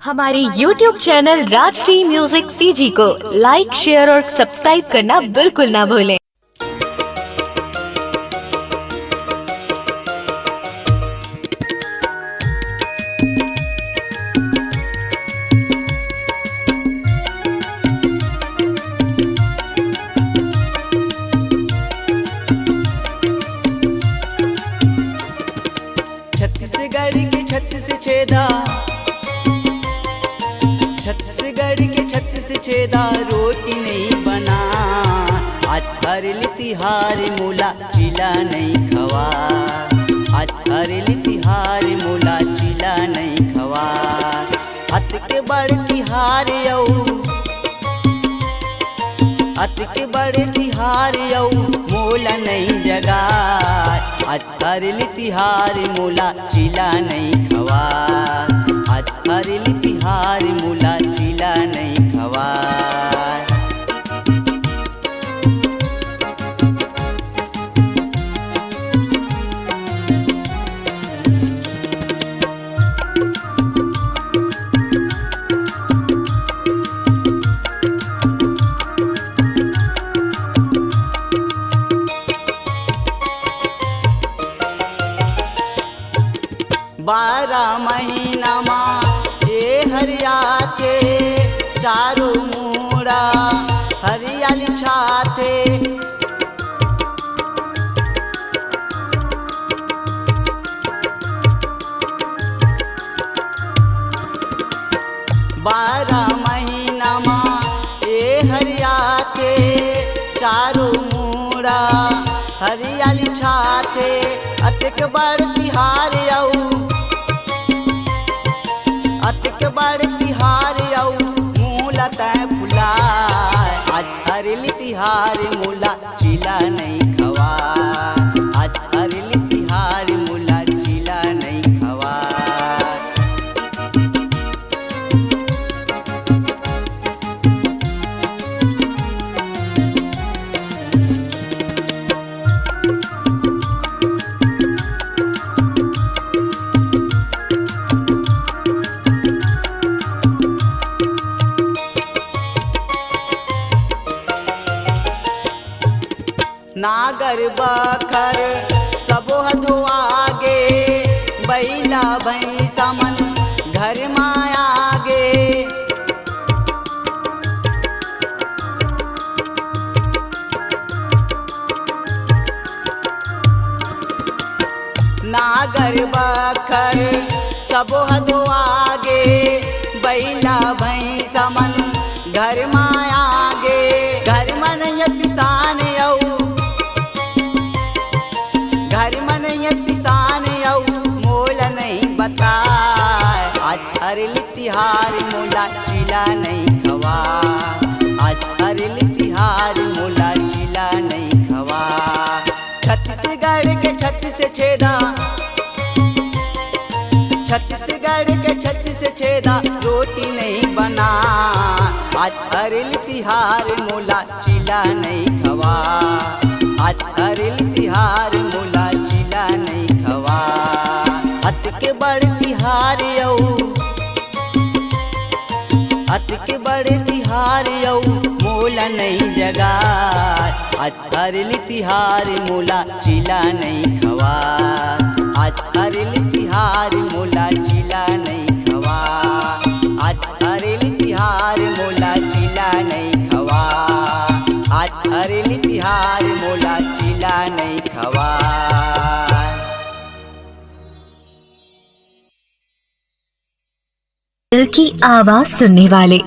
हमारे YouTube channel Rajshri music CG को like, share और सब्सक्राइब करना बिल्कुल ना भूलें। छत्तीसगढ़ के छत्तीस छेदा, छत्तीसगढ़ के छत्तीस छेदा रोटी नहीं बना। आज हरेली तिहार मोला चिला नहीं खवा। आज हरेली तिहार मोला चिला नहीं खवा। अत के बड़ तिहार यौ, अत के बड़े तिहार यौ मोला नहीं जगा। आज हरेली तिहार मोला चिला नहीं खवा। आज हरेली तिहार मोला चिला नहीं खवा। बारह महीना माँ ए हरिया के चारों मूड़ा हरियाली छाते। बारह महीना माँ ए हरिया के चारों मूड़ा हरियाली छाते। अतिक बड़ तिहार यौ, अतिक बड़ तिहार यौ मूला तय फुलाए। आज हरेली तिहार मूला चिला नहीं खवा। आज हरेली तिहार मूला चिला नहीं खवा। नागर बखर सबो हदो आगे, बैला भैंसा मन घर माया आगे। नागर बखर सबो हदो आगे, बैला भैंसा मन घर माया आगे। घर मन ये पिसान यौ, घर मन ये पिसान यौ मोला नहीं बताए। आज हरेली तिहार मोला चिला नहीं खवा। आज हरेली तिहार मोला चिला नहीं खवा। छत्तीसगढ़ के छत्तीस छेदा, छत्तीसगढ़ के छत्तीस छेदा रोटी नहीं बना। आज हरेली तिहार मोला चिला नहीं खवा। आज हरेली तिहार मोला चिला नहीं खवा। अत के बड़ तिहार यौ, अत के बड़े तिहार यौ मोला नहीं जगा। आज हरेली तिहार मोला चिला नहीं खवा। आज हरेली तिहार मोला चिला नहीं खवा। आज हरेली तिहार मोला चिला नहीं खवा। आज हरेली तिहार मोला चिला नहीं खवा। दिल की आवाज सुनने वाले,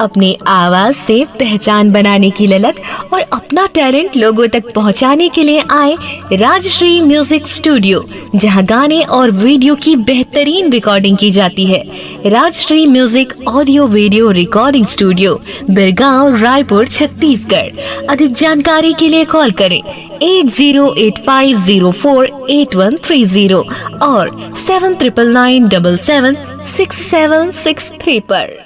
अपने आवाज से पहचान बनाने की ललक और अपना टैलेंट लोगों तक पहुंचाने के लिए आए राजश्री म्यूजिक स्टूडियो, जहां गाने और वीडियो की बेहतरीन रिकॉर्डिंग की जाती है। Rajshri music audio video recording studio, Birgaon, Raipur, Chhattisgarh. अधिक जानकारी के लिए कॉल करें 8085048130 और 7999776763 पर।